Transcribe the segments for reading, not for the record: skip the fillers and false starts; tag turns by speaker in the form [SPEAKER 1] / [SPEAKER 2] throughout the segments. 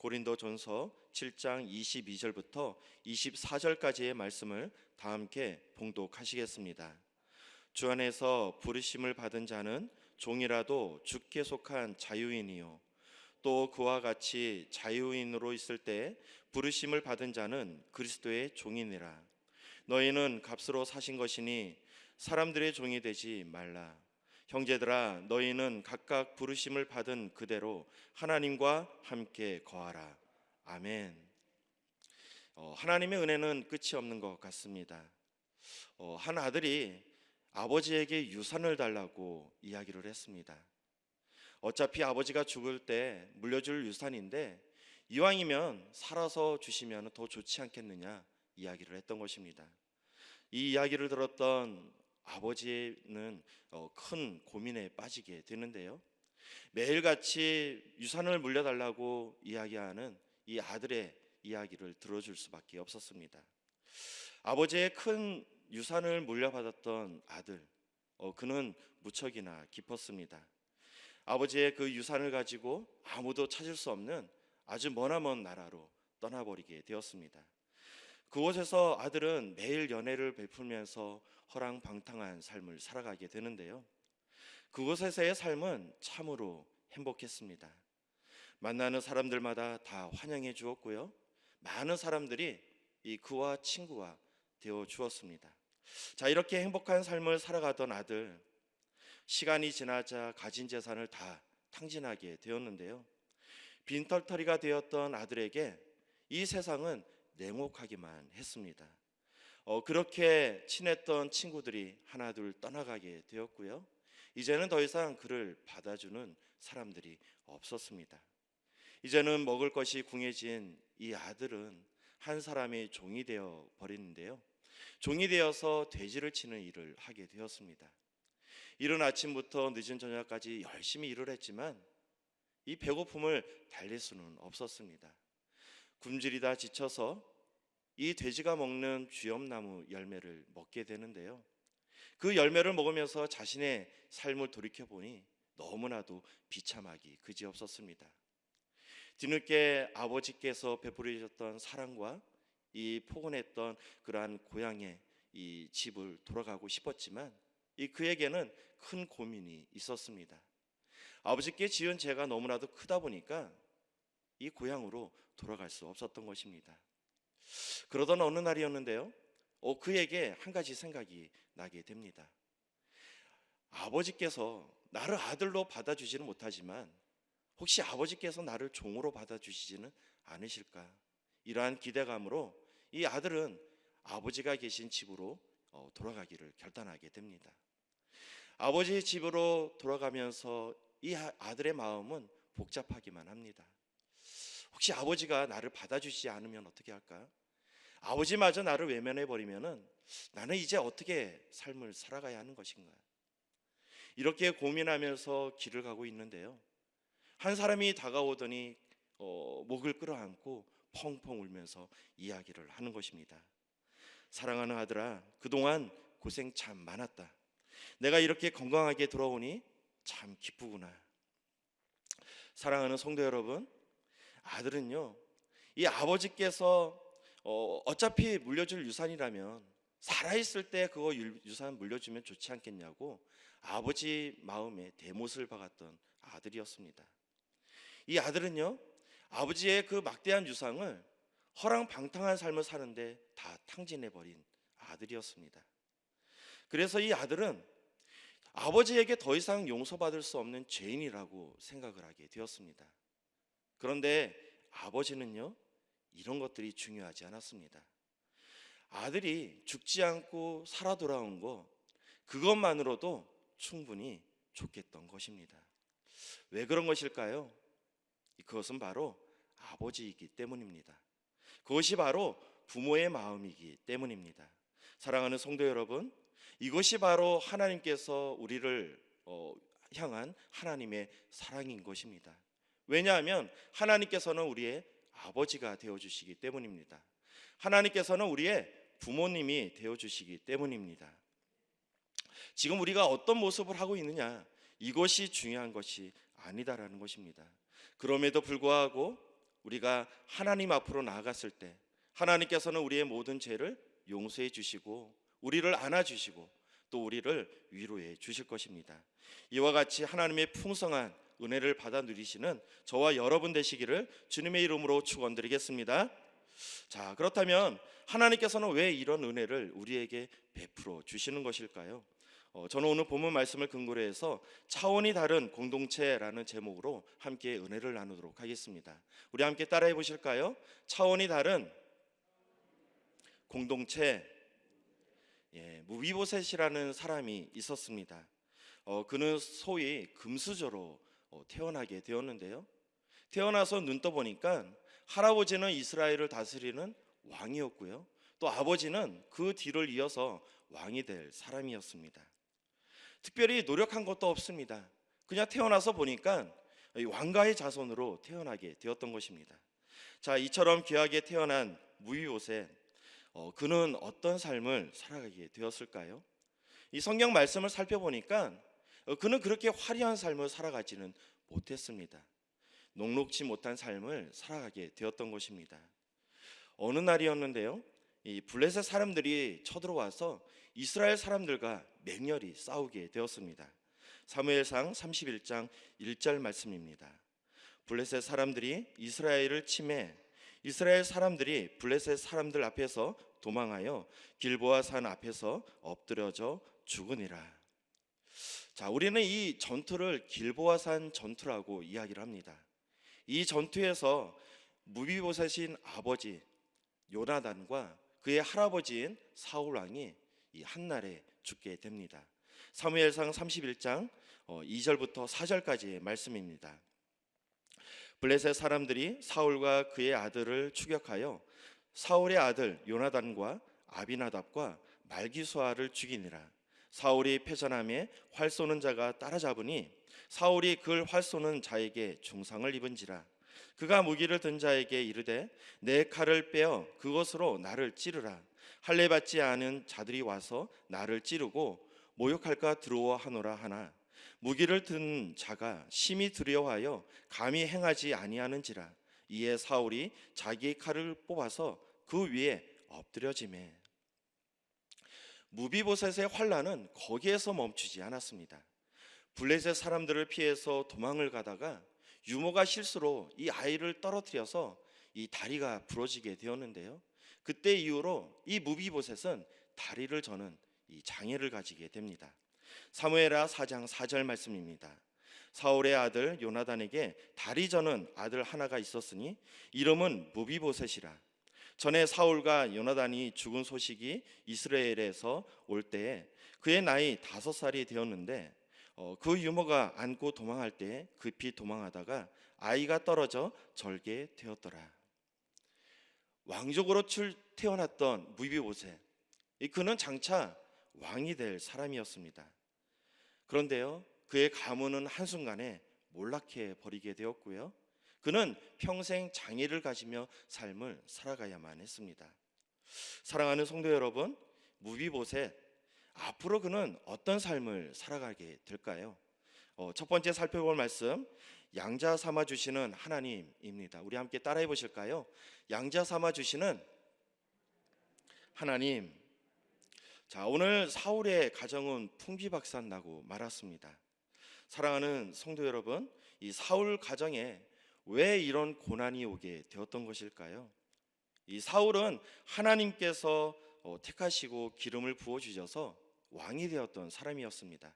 [SPEAKER 1] 고린도전서 7장 22절부터 24절까지의 말씀을 다 함께 봉독하시겠습니다. 주 안에서 부르심을 받은 자는 종이라도 주께 속한 자유인이요 또 그와 같이 자유인으로 있을 때 부르심을 받은 자는 그리스도의 종이니라. 너희는 값으로 사신 것이니 사람들의 종이 되지 말라. 형제들아, 너희는 각각 부르심을 받은 그대로 하나님과 함께 거하라. 아멘. 하나님의 은혜는 끝이 없는 것 같습니다. 한 아들이 아버지에게 유산을 달라고 이야기를 했습니다. 어차피 아버지가 죽을 때 물려줄 유산인데 이왕이면 살아서 주시면 더 좋지 않겠느냐 이야기를 했던 것입니다. 이 이야기를 들었던 아버지는 큰 고민에 빠지게 되는데요. 매일같이 유산을 물려달라고 이야기하는 이 아들의 이야기를 들어줄 수밖에 없었습니다. 아버지의 큰 유산을 물려받았던 아들, 그는 무척이나 기뻤습니다. 아버지의 그 유산을 가지고 아무도 찾을 수 없는 아주 머나먼 나라로 떠나버리게 되었습니다. 그곳에서 아들은 매일 연애를 베풀면서 허랑방탕한 삶을 살아가게 되는데요. 그곳에서의 삶은 참으로 행복했습니다. 만나는 사람들마다 다 환영해 주었고요, 많은 사람들이 그와 친구가 되어 주었습니다. 자, 이렇게 행복한 삶을 살아가던 아들, 시간이 지나자 가진 재산을 다 탕진하게 되었는데요. 빈털터리가 되었던 아들에게 이 세상은 냉혹하기만 했습니다. 그렇게 친했던 친구들이 하나둘 떠나가게 되었고요. 이제는 더 이상 그를 받아주는 사람들이 없었습니다. 이제는 먹을 것이 궁해진 이 아들은 한 사람의 종이 되어 버리는데요. 종이 되어서 돼지를 치는 일을 하게 되었습니다. 이른 아침부터 늦은 저녁까지 열심히 일을 했지만 이 배고픔을 달랠 수는 없었습니다. 굶주리다 지쳐서 이 돼지가 먹는 쥐엄나무 열매를 먹게 되는데요. 그 열매를 먹으면서 자신의 삶을 돌이켜보니 너무나도 비참하기 그지없었습니다. 뒤늦게 아버지께서 베풀으셨던 사랑과 이 포근했던 그러한 고향의 이 집을 돌아가고 싶었지만 그에게는 큰 고민이 있었습니다. 아버지께 지은 죄가 너무나도 크다 보니까 이 고향으로 돌아갈 수 없었던 것입니다. 그러던 어느 날이었는데요, 그에게 한 가지 생각이 나게 됩니다. 아버지께서 나를 아들로 받아주지는 못하지만 혹시 아버지께서 나를 종으로 받아주시지는 않으실까? 이러한 기대감으로 이 아들은 아버지가 계신 집으로 돌아가기를 결단하게 됩니다. 아버지의 집으로 돌아가면서 이 아들의 마음은 복잡하기만 합니다. 혹시 아버지가 나를 받아주시지 않으면 어떻게 할까? 아버지마저 나를 외면해버리면 나는 이제 어떻게 삶을 살아가야 하는 것인가? 이렇게 고민하면서 길을 가고 있는데요, 한 사람이 다가오더니 목을 끌어안고 펑펑 울면서 이야기를 하는 것입니다. 사랑하는 아들아, 그동안 고생 참 많았다. 내가 이렇게 건강하게 돌아오니 참 기쁘구나. 사랑하는 성도 여러분, 아들은요, 이 아버지께서 어차피 물려줄 유산이라면 살아있을 때 그거 유산 물려주면 좋지 않겠냐고 아버지 마음에 대못을 박았던 아들이었습니다. 이 아들은요, 아버지의 그 막대한 유산을 허랑방탕한 삶을 사는데 다 탕진해버린 아들이었습니다. 그래서 이 아들은 아버지에게 더 이상 용서받을 수 없는 죄인이라고 생각을 하게 되었습니다. 그런데 아버지는요, 이런 것들이 중요하지 않았습니다. 아들이 죽지 않고 살아 돌아온 거, 그것만으로도 충분히 좋겠던 것입니다. 왜 그런 것일까요? 그것은 바로 아버지이기 때문입니다. 그것이 바로 부모의 마음이기 때문입니다. 사랑하는 성도 여러분, 이것이 바로 하나님께서 우리를 향한 하나님의 사랑인 것입니다. 왜냐하면 하나님께서는 우리의 아버지가 되어주시기 때문입니다. 하나님께서는 우리의 부모님이 되어주시기 때문입니다. 지금 우리가 어떤 모습을 하고 있느냐, 이것이 중요한 것이 아니다라는 것입니다. 그럼에도 불구하고 우리가 하나님 앞으로 나아갔을 때 하나님께서는 우리의 모든 죄를 용서해 주시고 우리를 안아 주시고 또 우리를 위로해 주실 것입니다. 이와 같이 하나님의 풍성한 은혜를 받아 누리시는 저와 여러분 되시기를 주님의 이름으로 축원드리겠습니다. 자, 그렇다면 하나님께서는 왜 이런 은혜를 우리에게 베풀어 주시는 것일까요? 저는 오늘 본문 말씀을 근거로 해서 차원이 다른 공동체라는 제목으로 함께 은혜를 나누도록 하겠습니다. 우리 함께 따라해 보실까요? 차원이 다른 공동체. 무비보셋이라는 사람이 있었습니다. 그는 소위 금수저로 태어나게 되었는데요. 태어나서 눈 떠보니까 할아버지는 이스라엘을 다스리는 왕이었고요. 또 아버지는 그 뒤를 이어서 왕이 될 사람이었습니다. 특별히 노력한 것도 없습니다. 그냥 태어나서 보니까 왕가의 자손으로 태어나게 되었던 것입니다. 자, 이처럼 귀하게 태어난 무비보셋, 그는 어떤 삶을 살아가게 되었을까요? 이 성경 말씀을 살펴보니까 그는 그렇게 화려한 삶을 살아가지는 못했습니다. 녹록지 못한 삶을 살아가게 되었던 것입니다. 어느 날이었는데요, 이 블레셋 사람들이 쳐들어와서 이스라엘 사람들과 맹렬히 싸우게 되었습니다. 사무엘상 31장 1절 말씀입니다. 블레셋 사람들이 이스라엘을 침해 이스라엘 사람들이 블레셋 사람들 앞에서 도망하여 길보아 산 앞에서 엎드려져 죽으니라. 자, 우리는 이 전투를 길보아 산 전투라고 이야기를 합니다. 이 전투에서 무비보셋인 아버지 요나단과 그의 할아버지인 사울 왕이 이 한날에 죽게 됩니다. 사무엘상 31장 2절부터 4절까지의 말씀입니다. 블레셋 사람들이 사울과 그의 아들을 추격하여 사울의 아들 요나단과 아비나답과 말기수아를 죽이니라. 사울이 패전함에 활 쏘는 자가 따라잡으니 사울이 그를 활 쏘는 자에게 중상을 입은지라. 그가 무기를 든 자에게 이르되 내 칼을 빼어 그것으로 나를 찌르라. 할례 받지 않은 자들이 와서 나를 찌르고 모욕할까 두려워 하노라 하나 무기를 든 자가 심히 두려워하여 감히 행하지 아니하는지라. 이에 사울이 자기 칼을 뽑아서 그 위에 엎드려지매. 무비보셋의 환난은 거기에서 멈추지 않았습니다. 블레셋 사람들을 피해서 도망을 가다가 유모가 실수로 이 아이를 떨어뜨려서 이 다리가 부러지게 되었는데요. 그때 이후로 이 무비보셋은 다리를 저는 이 장애를 가지게 됩니다. 사무엘하 4장 4절 말씀입니다. 사울의 아들 요나단에게 다리 저는 아들 하나가 있었으니 이름은 무비보셋이라. 전에 사울과 요나단이 죽은 소식이 이스라엘에서 올 때에 그의 나이 5살이 되었는데 그 유모가 안고 도망할 때 급히 도망하다가 아이가 떨어져 절게 되었더라. 왕족으로 태어났던 무비보셋, 그는 장차 왕이 될 사람이었습니다. 그런데요, 그의 가문은 한순간에 몰락해 버리게 되었고요, 그는 평생 장애를 가지며 삶을 살아가야만 했습니다. 사랑하는 성도 여러분, 무비보셋, 앞으로 그는 어떤 삶을 살아가게 될까요? 첫 번째 살펴볼 말씀, 양자 삼아 주시는 하나님입니다. 우리 함께 따라해 보실까요? 양자 삼아 주시는 하나님. 자, 오늘 사울의 가정은 풍비박산나고 말았습니다. 사랑하는 성도 여러분, 이 사울 가정에 왜 이런 고난이 오게 되었던 것일까요? 이 사울은 하나님께서 택하시고 기름을 부어 주셔서 왕이 되었던 사람이었습니다.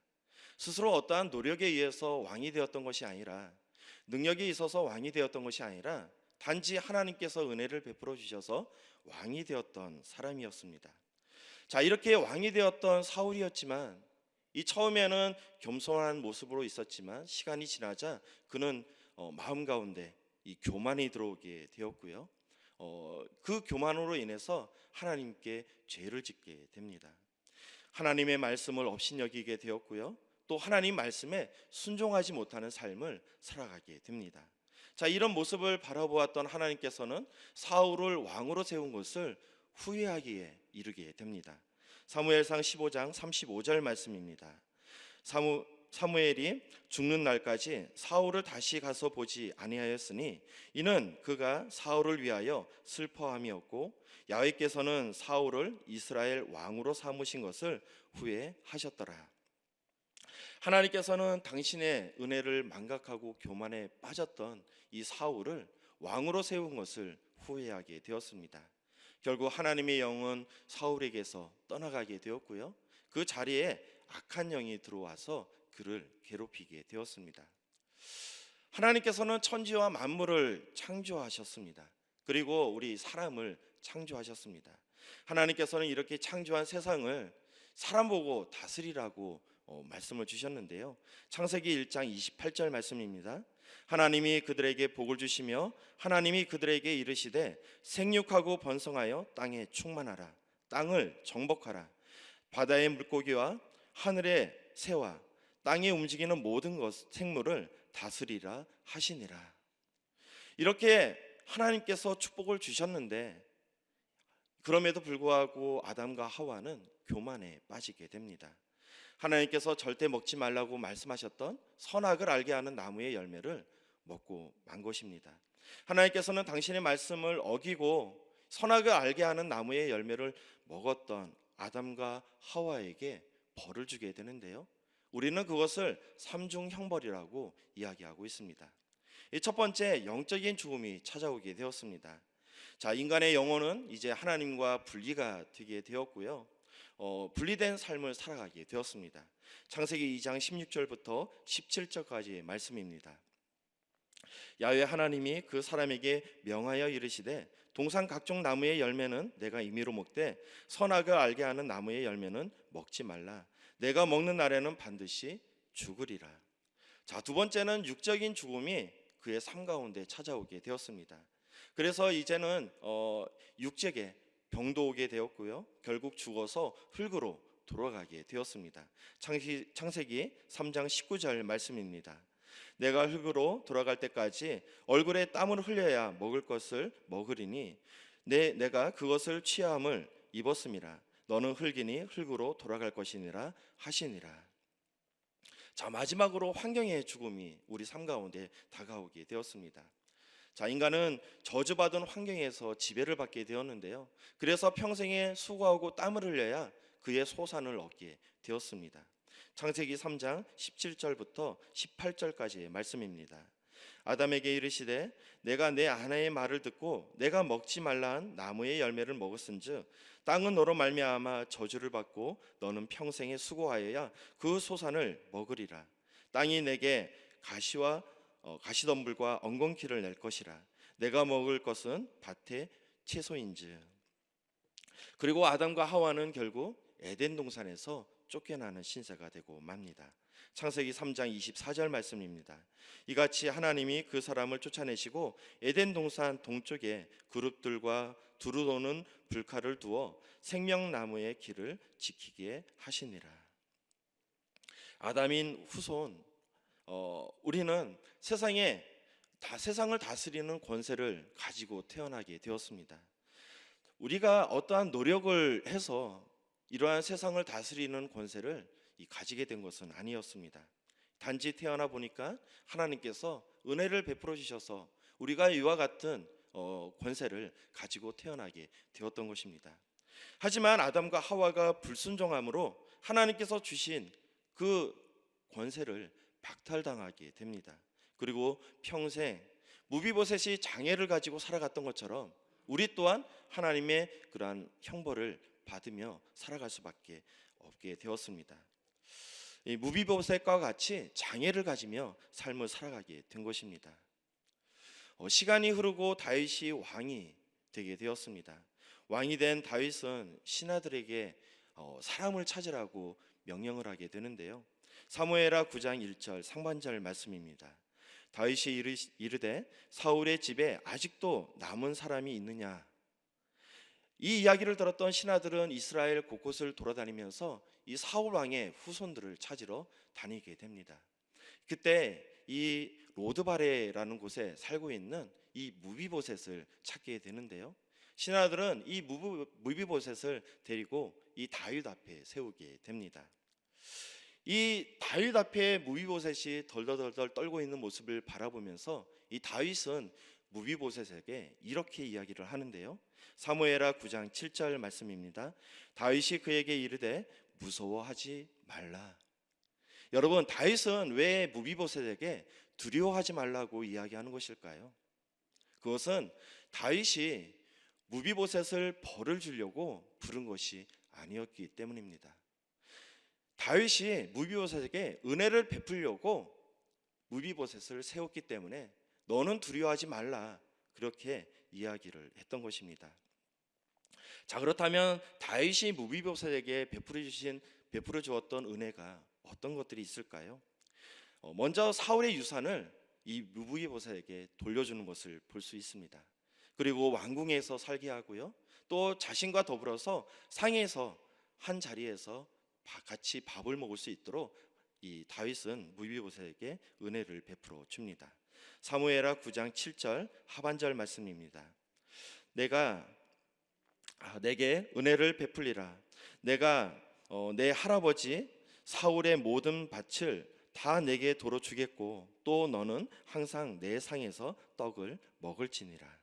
[SPEAKER 1] 스스로 어떠한 노력에 의해서 왕이 되었던 것이 아니라, 능력이 있어서 왕이 되었던 것이 아니라 단지 하나님께서 은혜를 베풀어 주셔서 왕이 되었던 사람이었습니다. 자, 이렇게 왕이 되었던 사울이었지만, 이 처음에는 겸손한 모습으로 있었지만 시간이 지나자 그는 마음 가운데 이 교만이 들어오게 되었고요, 그 교만으로 인해서 하나님께 죄를 짓게 됩니다. 하나님의 말씀을 업신여기게 되었고요, 또 하나님 말씀에 순종하지 못하는 삶을 살아가게 됩니다. 자, 이런 모습을 바라보았던 하나님께서는 사울을 왕으로 세운 것을 후회하기에 이르게 됩니다. 사무엘상 15장 35절 말씀입니다. 사무엘이 죽는 날까지 사울을 다시 가서 보지 아니하였으니 이는 그가 사울을 위하여 슬퍼함이었고 야훼께서는 사울을 이스라엘 왕으로 삼으신 것을 후회하셨더라. 하나님께서는 당신의 은혜를 망각하고 교만에 빠졌던 이 사울을 왕으로 세운 것을 후회하게 되었습니다. 결국 하나님의 영은 사울에게서 떠나가게 되었고요. 그 자리에 악한 영이 들어와서 그를 괴롭히게 되었습니다. 하나님께서는 천지와 만물을 창조하셨습니다. 그리고 우리 사람을 창조하셨습니다. 하나님께서는 이렇게 창조한 세상을 사람 보고 다스리라고 말씀을 주셨는데요. 창세기 1장 28절 말씀입니다. 하나님이 그들에게 복을 주시며 하나님이 그들에게 이르시되 생육하고 번성하여 땅에 충만하라. 땅을 정복하라. 바다의 물고기와 하늘의 새와 땅에 움직이는 모든 생물을 다스리라 하시니라. 이렇게 하나님께서 축복을 주셨는데 그럼에도 불구하고 아담과 하와는 교만에 빠지게 됩니다. 하나님께서 절대 먹지 말라고 말씀하셨던 선악을 알게 하는 나무의 열매를 먹고 만 것입니다. 하나님께서는 당신의 말씀을 어기고 선악을 알게 하는 나무의 열매를 먹었던 아담과 하와에게 벌을 주게 되는데요. 우리는 그것을 삼중 형벌이라고 이야기하고 있습니다. 첫 번째, 영적인 죽음이 찾아오게 되었습니다. 자, 인간의 영혼은 이제 하나님과 분리가 되게 되었고요. 분리된 삶을 살아가게 되었습니다. 창세기 2장 16절부터 17절까지의 말씀입니다. 야훼 하나님이 그 사람에게 명하여 이르시되 동산 각종 나무의 열매는 내가 임의로 먹되 선악을 알게 하는 나무의 열매는 먹지 말라. 내가 먹는 날에는 반드시 죽으리라. 자, 두 번째는 육적인 죽음이 그의 삶 가운데 찾아오게 되었습니다. 그래서 이제는 육적에 병도 오게 되었고요. 결국 죽어서 흙으로 돌아가게 되었습니다. 창세기 3장 19절 말씀입니다. 내가 흙으로 돌아갈 때까지 얼굴에 땀을 흘려야 먹을 것을 먹으리니 내가 그것을 취함을 입었음이라. 너는 흙이니 흙으로 돌아갈 것이니라 하시니라. 자, 마지막으로 환경의 죽음이 우리 삶 가운데 다가오게 되었습니다. 자, 인간은 저주받은 환경에서 지배를 받게 되었는데요. 그래서 평생에 수고하고 땀을 흘려야 그의 소산을 얻게 되었습니다. 창세기 3장 17절부터 18절까지의 말씀입니다. 아담에게 이르시되 내가 내 아내의 말을 듣고 내가 먹지 말라 한 나무의 열매를 먹었은즉 땅은 너로 말미암아 저주를 받고 너는 평생에 수고하여야 그 소산을 먹으리라. 땅이 내게 가시와 가시덤불과 엉겅퀴를 낼 것이라. 내가 먹을 것은 밭의 채소인즉. 그리고 아담과 하와는 결국 에덴 동산에서 쫓겨나는 신세가 되고 맙니다. 창세기 3장 24절 말씀입니다. 이같이 하나님이 그 사람을 쫓아내시고 에덴 동산 동쪽에 그룹들과 두루 도는 불칼을 두어 생명나무의 길을 지키게 하시니라. 아담인 후손, 우리는 세상을 다스리는 권세를 가지고 태어나게 되었습니다. 우리가 어떠한 노력을 해서 이러한 세상을 다스리는 권세를 가지게 된 것은 아니었습니다. 단지 태어나 보니까 하나님께서 은혜를 베풀어 주셔서 우리가 이와 같은 권세를 가지고 태어나게 되었던 것입니다. 하지만 아담과 하와가 불순종함으로 하나님께서 주신 그 권세를 박탈당하게 됩니다. 그리고 평생 무비보셋이 장애를 가지고 살아갔던 것처럼 우리 또한 하나님의 그러한 형벌을 받으며 살아갈 수밖에 없게 되었습니다. 이 무비보셋과 같이 장애를 가지며 삶을 살아가게 된 것입니다. 시간이 흐르고 다윗이 왕이 되게 되었습니다. 왕이 된 다윗은 신하들에게 사람을 찾으라고 명령을 하게 되는데요. 사무엘하 9장 1절 상반절 말씀입니다. 다윗이 이르되 사울의 집에 아직도 남은 사람이 있느냐. 이 이야기를 들었던 신하들은 이스라엘 곳곳을 돌아다니면서 이 사울 왕의 후손들을 찾으러 다니게 됩니다. 그때 이 로드바레라는 곳에 살고 있는 이 무비보셋을 찾게 되는데요. 신하들은 이 무비보셋을 데리고 이 다윗 앞에 세우게 됩니다. 이 다윗 앞에 무비보셋이 덜덜덜덜 떨고 있는 모습을 바라보면서 이 다윗은 무비보셋에게 이렇게 이야기를 하는데요. 사무엘하 9장 7절 말씀입니다. 다윗이 그에게 이르되 무서워하지 말라. 여러분, 다윗은 왜 무비보셋에게 두려워하지 말라고 이야기하는 것일까요? 그것은 다윗이 무비보셋을 벌을 주려고 부른 것이 아니었기 때문입니다. 다윗이 무비보셋에게 은혜를 베풀려고 무비보셋을 세웠기 때문에 너는 두려워하지 말라, 그렇게 이야기를 했던 것입니다. 자, 그렇다면 다윗이 무비보셋에게 베풀어 주었던 은혜가 어떤 것들이 있을까요? 먼저 사울의 유산을 이 무비보셋에게 돌려주는 것을 볼 수 있습니다. 그리고 왕궁에서 살게 하고요, 또 자신과 더불어서 상에서 한 자리에서 같이 밥을 먹을 수 있도록 이 다윗은 무비보셋에게 은혜를 베풀어 줍니다. 사무엘하 9장 7절 하반절 말씀입니다. 내게 은혜를 베풀리라. 내가 내 할아버지 사울의 모든 밭을 다 내게 도로 주겠고 또 너는 항상 내 상에서 떡을 먹을지니라.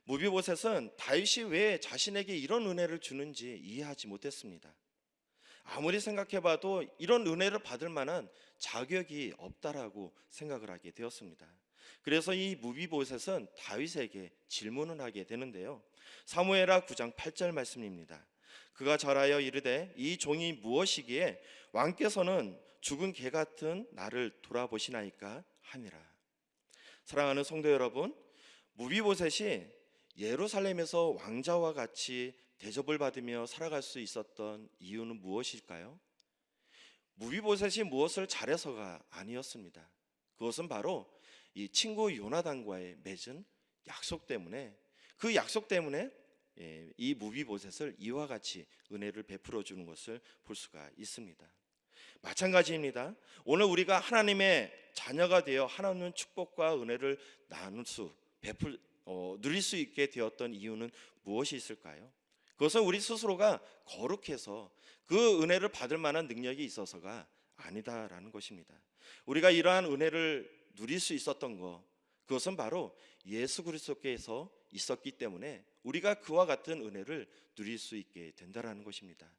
[SPEAKER 1] 무비보셋은 다윗이 왜 자신에게 이런 은혜를 주는지 이해하지 못했습니다. 아무리 생각해봐도 이런 은혜를 받을 만한 자격이 없다라고 생각을 하게 되었습니다. 그래서 이 무비보셋은 다윗에게 질문을 하게 되는데요. 사무엘하 9장 8절 말씀입니다. 그가 절하여 이르되 이 종이 무엇이기에 왕께서는 죽은 개 같은 나를 돌아보시나이까 하니라. 사랑하는 성도 여러분, 무비보셋이 예루살렘에서 왕자와 같이 대접을 받으며 살아갈 수 있었던 이유는 무엇일까요? 무비보셋이 무엇을 잘해서가 아니었습니다. 그것은 바로 이 친구 요나단과의 맺은 약속 때문에, 그 약속 때문에 이 무비보셋을 이와 같이 은혜를 베풀어 주는 것을 볼 수가 있습니다. 마찬가지입니다. 오늘 우리가 하나님의 자녀가 되어 하나님의 축복과 은혜를 누릴 수 있게 되었던 이유는 무엇이 있을까요? 그것은 우리 스스로가 거룩해서 그 은혜를 받을 만한 능력이 있어서가 아니다라는 것입니다. 우리가 이러한 은혜를 누릴 수 있었던 것, 그것은 바로 예수 그리스도께서 있었기 때문에 우리가 그와 같은 은혜를 누릴 수 있게 된다라는 것입니다.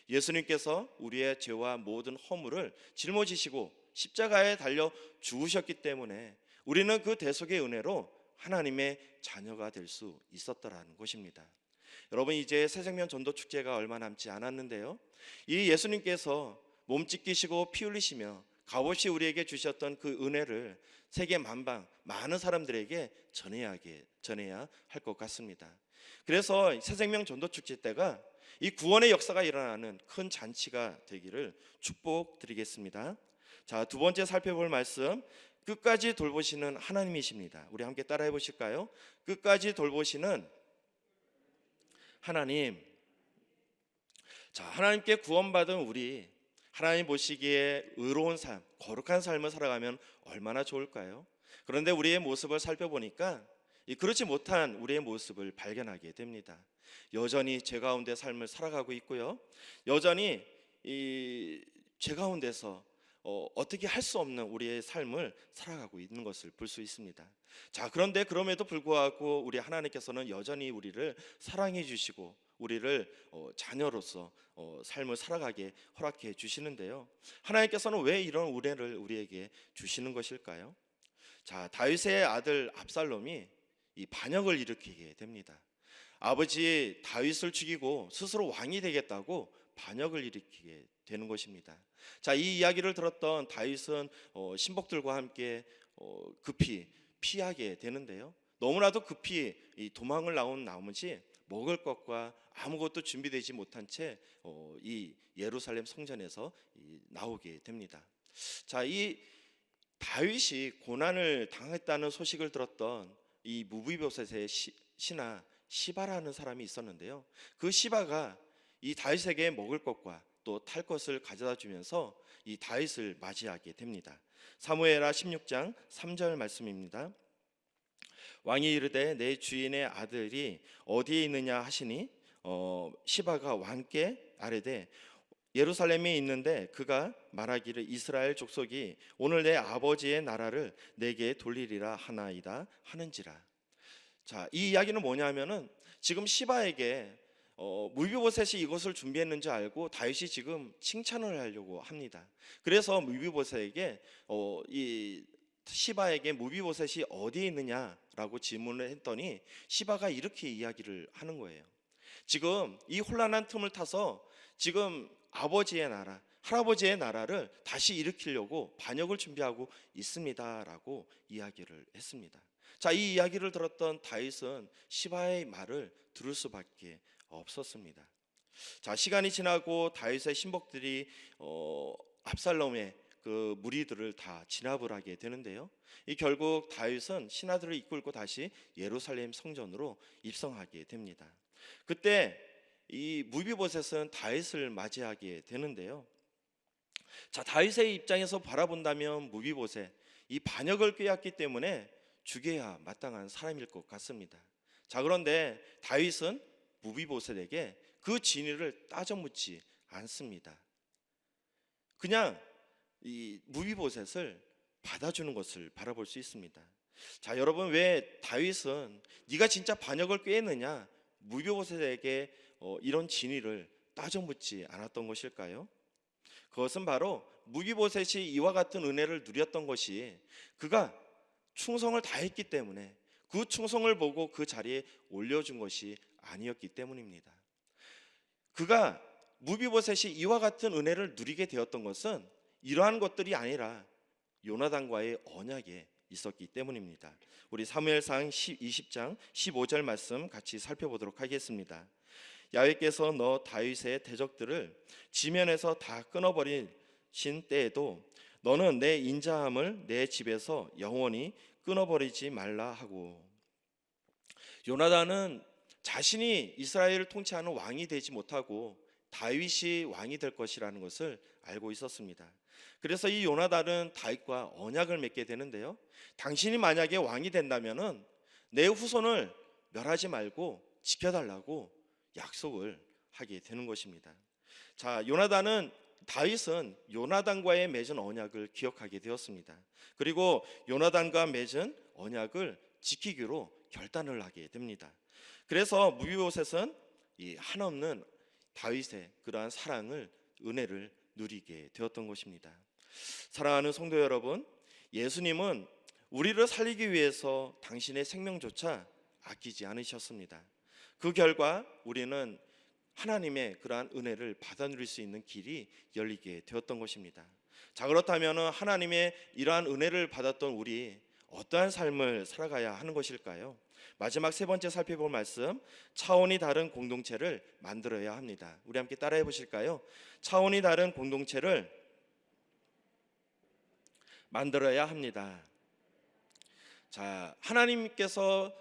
[SPEAKER 1] 예수님께서 우리의 죄와 모든 허물을 짊어지시고 십자가에 달려 죽으셨기 때문에 우리는 그 대속의 은혜로 하나님의 자녀가 될 수 있었다라는 것입니다. 여러분, 이제 새생명 전도 축제가 얼마 남지 않았는데요, 이 예수님께서 몸 찢기시고 피 흘리시며 값없이 우리에게 주셨던 그 은혜를 세계 만방 많은 사람들에게 전해야 할 것 같습니다. 그래서 새생명 전도 축제 때가 이 구원의 역사가 일어나는 큰 잔치가 되기를 축복드리겠습니다. 자, 두 번째 살펴볼 말씀, 끝까지 돌보시는 하나님이십니다. 우리 함께 따라해 보실까요? 끝까지 돌보시는 하나님. 자, 하나님께 구원받은 우리, 하나님 보시기에 의로운 삶, 거룩한 삶을 살아가면 얼마나 좋을까요? 그런데 우리의 모습을 살펴보니까 그렇지 못한 우리의 모습을 발견하게 됩니다. 여전히 죄 가운데 삶을 살아가고 있고요, 여전히 이 죄 가운데서 어떻게 할 수 없는 우리의 삶을 살아가고 있는 것을 볼 수 있습니다. 자, 그런데 그럼에도 불구하고 우리 하나님께서는 여전히 우리를 사랑해 주시고 우리를 자녀로서 삶을 살아가게 허락해 주시는데요, 하나님께서는 왜 이런 은혜를 우리에게 주시는 것일까요? 자, 다윗의 아들 압살롬이 이 반역을 일으키게 됩니다. 아버지 다윗을 죽이고 스스로 왕이 되겠다고 반역을 일으키게 되는 것입니다. 자, 이 이야기를 들었던 다윗은 신복들과 함께 급히 피하게 되는데요, 너무나도 급히 도망을 나온 나머지 먹을 것과 아무것도 준비되지 못한 채 이 예루살렘 성전에서 나오게 됩니다. 자, 이 다윗이 고난을 당했다는 소식을 들었던 이 무비보셋의 신하 시바라는 사람이 있었는데요, 그 시바가 이 다윗에게 먹을 것과 또 탈 것을 가져다 주면서 이 다윗을 맞이하게 됩니다. 사무엘하 16장 3절 말씀입니다. 왕이 이르되 내 주인의 아들이 어디에 있느냐 하시니 시바가 왕께 아뢰되 예루살렘에 있는데 그가 말하기를 이스라엘 족속이 오늘 내 아버지의 나라를 내게 돌리리라 하나이다 하는지라. 자, 이 이야기는 뭐냐면은 지금 시바에게 무비보셋이 이것을 준비했는지 알고 다윗이 지금 칭찬을 하려고 합니다. 그래서 무비보셋에게 이 시바에게 무비보셋이 어디에 있느냐라고 질문을 했더니 시바가 이렇게 이야기를 하는 거예요. 지금 이 혼란한 틈을 타서 지금 아버지의 나라, 할아버지의 나라를 다시 일으키려고 반역을 준비하고 있습니다라고 이야기를 했습니다. 자, 이 이야기를 들었던 다윗은 시바의 말을 들을 수밖에 없었습니다. 자, 시간이 지나고 다윗의 신복들이 압살롬의 그 무리들을 다 진압을 하게 되는데요. 이 결국 다윗은 신하들을 이끌고 다시 예루살렘 성전으로 입성하게 됩니다. 그때 이 무비보셋은 다윗을 맞이하게 되는데요. 자, 다윗의 입장에서 바라본다면 무비보셋 이 반역을 꾀했기 때문에 죽여야 마땅한 사람일 것 같습니다. 자, 그런데 다윗은 무비보셋에게 그 진위를 따져 묻지 않습니다. 그냥 이 무비보셋을 받아주는 것을 바라볼 수 있습니다. 자, 여러분, 왜 다윗은 네가 진짜 반역을 꾀했느냐 무비보셋에게 이런 진위를 따져 묻지 않았던 것일까요? 그것은 바로 무비보셋이 이와 같은 은혜를 누렸던 것이 그가 충성을 다했기 때문에 그 충성을 보고 그 자리에 올려준 것이 아니었기 때문입니다. 그가 무비보셋이 이와 같은 은혜를 누리게 되었던 것은 이러한 것들이 아니라 요나단과의 언약에 있었기 때문입니다. 우리 사무엘상 20장 15절 말씀 같이 살펴보도록 하겠습니다. 야훼께서 너 다윗의 대적들을 지면에서 다 끊어버리신 때에도 너는 내 인자함을 내 집에서 영원히 끊어버리지 말라 하고. 요나단은 자신이 이스라엘을 통치하는 왕이 되지 못하고 다윗이 왕이 될 것이라는 것을 알고 있었습니다. 그래서 이 요나단은 다윗과 언약을 맺게 되는데요. 당신이 만약에 왕이 된다면은 내 후손을 멸하지 말고 지켜달라고 약속을 하게 되는 것입니다. 자, 다윗은 요나단과의 맺은 언약을 기억하게 되었습니다. 그리고 요나단과 맺은 언약을 지키기로 결단을 하게 됩니다. 그래서 무비보셋은 이 한없는 다윗의 그러한 사랑을, 은혜를 누리게 되었던 것입니다. 사랑하는 성도 여러분, 예수님은 우리를 살리기 위해서 당신의 생명조차 아끼지 않으셨습니다. 그 결과 우리는 하나님의 그러한 은혜를 받아 누릴 수 있는 길이 열리게 되었던 것입니다. 자, 그렇다면 하나님의 이러한 은혜를 받았던 우리 어떠한 삶을 살아가야 하는 것일까요? 마지막 세 번째 살펴볼 말씀, 차원이 다른 공동체를 만들어야 합니다. 우리 함께 따라해 보실까요? 차원이 다른 공동체를 만들어야 합니다. 자, 하나님께서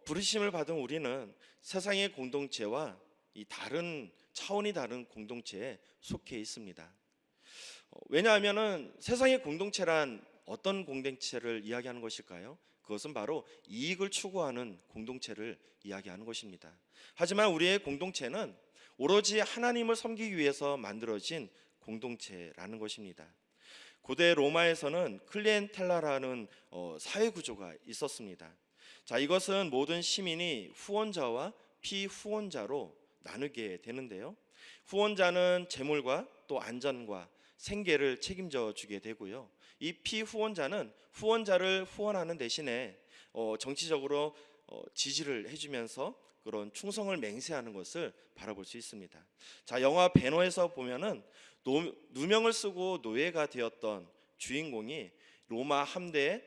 [SPEAKER 1] 부르심을 받은 우리는 세상의 공동체와 이 다른 차원이 다른 공동체에 속해 있습니다. 왜냐하면은 세상의 공동체란 어떤 공동체를 이야기하는 것일까요? 그것은 바로 이익을 추구하는 공동체를 이야기하는 것입니다. 하지만 우리의 공동체는 오로지 하나님을 섬기기 위해서 만들어진 공동체라는 것입니다. 고대 로마에서는 클리엔텔라라는 사회 구조가 있었습니다. 자, 이것은 모든 시민이 후원자와 피후원자로 나누게 되는데요. 후원자는 재물과 또 안전과 생계를 책임져 주게 되고요. 이 피후원자는 후원자를 후원하는 대신에 정치적으로 지지를 해주면서 그런 충성을 맹세하는 것을 바라볼 수 있습니다. 자, 영화 배너에서 보면은 누명을 쓰고 노예가 되었던 주인공이 로마 함대의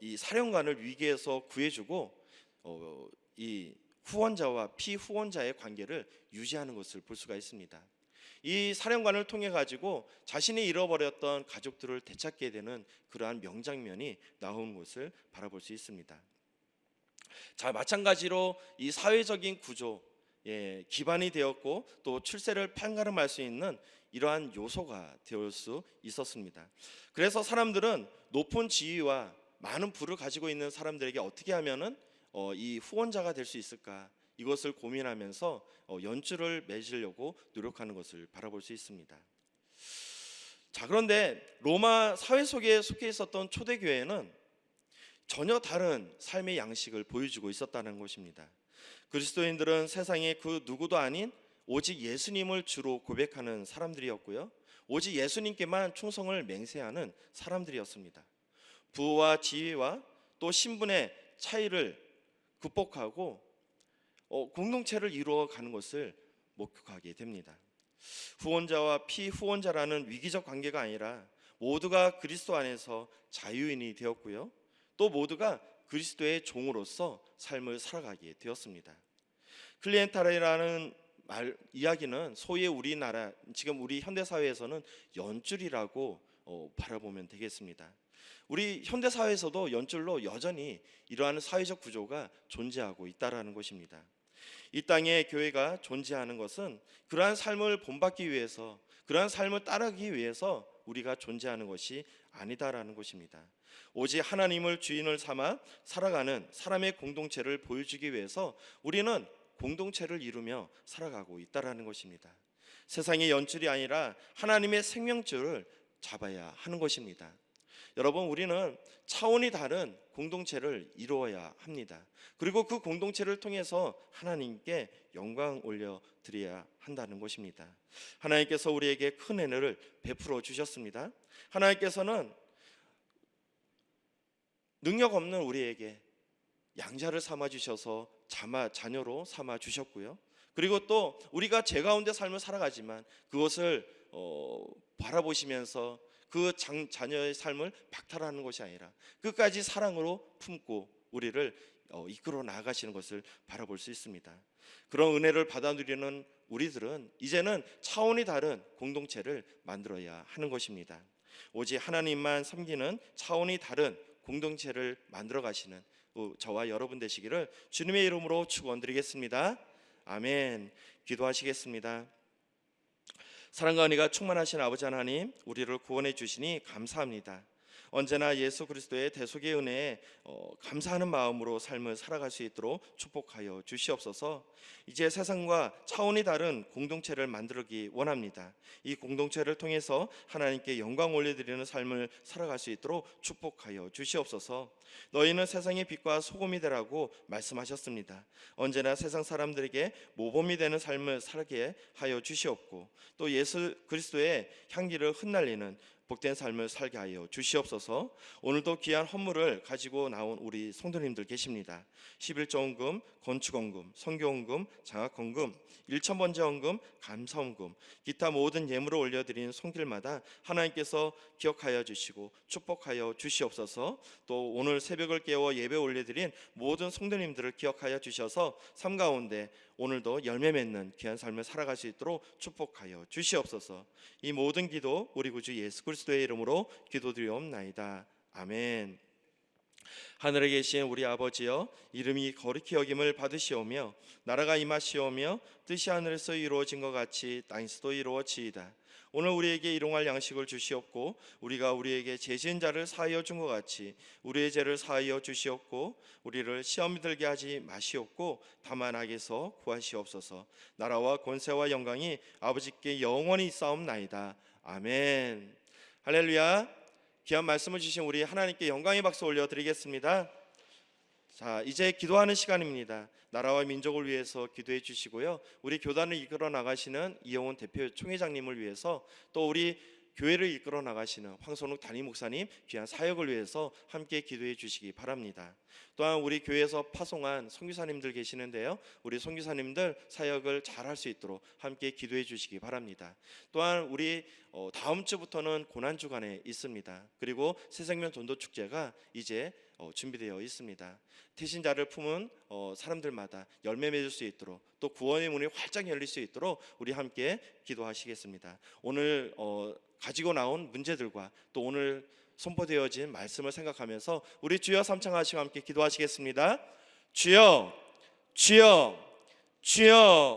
[SPEAKER 1] 이 사령관을 위기에서 구해주고 이 후원자와 피후원자의 관계를 유지하는 것을 볼 수가 있습니다. 이 사령관을 통해 가지고 자신이 잃어버렸던 가족들을 되찾게 되는 그러한 명장면이 나오는 것을 바라볼 수 있습니다. 자, 마찬가지로 이 사회적인 구조 기반이 되었고 또 출세를 판가름할 수 있는 이러한 요소가 되어 수 있었습니다. 그래서 사람들은 높은 지위와 많은 부를 가지고 있는 사람들에게 어떻게 하면은 이 후원자가 될 수 있을까, 이것을 고민하면서 연줄을 맺으려고 노력하는 것을 바라볼 수 있습니다. 자, 그런데 로마 사회 속에 속해 있었던 초대교회는 전혀 다른 삶의 양식을 보여주고 있었다는 것입니다. 그리스도인들은 세상의 그 누구도 아닌 오직 예수님을 주로 고백하는 사람들이었고요, 오직 예수님께만 충성을 맹세하는 사람들이었습니다. 부와 지위와 또 신분의 차이를 극복하고 공동체를 이루어가는 것을 목격하게 됩니다. 후원자와 피후원자라는 위기적 관계가 아니라 모두가 그리스도 안에서 자유인이 되었고요, 또 모두가 그리스도의 종으로서 삶을 살아가게 되었습니다. 클리엔탈이라는 이야기는 소위 우리나라 지금 우리 현대 사회에서는 연줄이라고 바라보면 되겠습니다. 우리 현대 사회에서도 연줄로 여전히 이러한 사회적 구조가 존재하고 있다라는 것입니다. 이 땅에 교회가 존재하는 것은 그러한 삶을 본받기 위해서, 그러한 삶을 따르기 위해서 우리가 존재하는 것이 아니다라는 것입니다. 오직 하나님을 주인을 삼아 살아가는 사람의 공동체를 보여주기 위해서 우리는 공동체를 이루며 살아가고 있다라는 것입니다. 세상의 연줄이 아니라 하나님의 생명줄을 잡아야 하는 것입니다. 여러분, 우리는 차원이 다른 공동체를 이루어야 합니다. 그리고 그 공동체를 통해서 하나님께 영광 올려드려야 한다는 것입니다. 하나님께서 우리에게 큰 은혜를 베풀어 주셨습니다. 하나님께서는 능력 없는 우리에게 양자를 삼아 주셔서 자녀로 삼아 주셨고요, 그리고 또 우리가 죄 가운데 삶을 살아가지만 그것을 바라보시면서 그 자녀의 삶을 박탈하는 것이 아니라 끝까지 사랑으로 품고 우리를 이끌어 나아가시는 것을 바라볼 수 있습니다. 그런 은혜를 받아 누리는 우리들은 이제는 차원이 다른 공동체를 만들어야 하는 것입니다. 오직 하나님만 섬기는 차원이 다른 공동체를 만들어 가시는 저와 여러분 되시기를 주님의 이름으로 축원드리겠습니다. 아멘. 기도하시겠습니다. 사랑과 은혜가 충만하신 아버지 하나님, 우리를 구원해 주시니 감사합니다. 언제나 예수 그리스도의 대속의 은혜에 감사하는 마음으로 삶을 살아갈 수 있도록 축복하여 주시옵소서. 이제 세상과 차원이 다른 공동체를 만들기 원합니다. 이 공동체를 통해서 하나님께 영광 올려드리는 삶을 살아갈 수 있도록 축복하여 주시옵소서. 너희는 세상의 빛과 소금이 되라고 말씀하셨습니다. 언제나 세상 사람들에게 모범이 되는 삶을 살게 하여 주시옵고, 또 예수 그리스도의 향기를 흩날리는 복된 삶을 살게 하여 주시옵소서. 오늘도 귀한 헌물을 가지고 나온 우리 성도님들 계십니다. 11조 헌금, 건축 헌금, 선교 헌금, 장학 헌금, 1,000번째 헌금, 감사 헌금, 기타 모든 예물을 올려드린 손길마다 하나님께서 기억하여 주시고 축복하여 주시옵소서. 또 오늘 새벽을 깨워 예배 올려드린 모든 성도님들을 기억하여 주셔서 삶 가운데 오늘도 열매 맺는 귀한 삶을 살아갈 수 있도록 축복하여 주시옵소서. 이 모든 기도 우리 구주 예수 그리스도의 이름으로 기도드리옵나이다. 아멘. 하늘에 계신 우리 아버지여, 이름이 거룩히 여김을 받으시오며 나라가 임하시오며 뜻이 하늘에서 이루어진 것 같이 땅에서도 이루어지이다. 오늘 우리에게 일용할 양식을 주시옵고 우리가 우리에게 죄 지은 자를 사하여 준 것 같이 우리의 죄를 사하여 주시옵고 우리를 시험에 들게 하지 마시옵고 다만 악에서 구하시옵소서. 나라와 권세와 영광이 아버지께 영원히 있사옵나이다. 아멘. 할렐루야. 귀한 말씀을 주신 우리 하나님께 영광의 박수 올려드리겠습니다. 자, 이제 기도하는 시간입니다. 나라와 민족을 위해서 기도해 주시고요, 우리 교단을 이끌어 나가시는 이영훈 대표 총회장님을 위해서, 또 우리 교회를 이끌어 나가시는 황선욱 담임 목사님 귀한 사역을 위해서 함께 기도해 주시기 바랍니다. 또한 우리 교회에서 파송한 선교사님들 계시는데요, 우리 선교사님들 사역을 잘할 수 있도록 함께 기도해 주시기 바랍니다. 또한 우리 다음 주부터는 고난주간에 있습니다. 그리고 새생명 전도축제가 이제 준비되어 있습니다. 태신자를 품은 사람들마다 열매 맺을 수 있도록, 또 구원의 문이 활짝 열릴 수 있도록 우리 함께 기도하시겠습니다. 오늘 가지고 나온 문제들과 또 오늘 선포되어진 말씀을 생각하면서 우리 주여 삼창하시고 함께 기도하시겠습니다. 주여, 주여, 주여.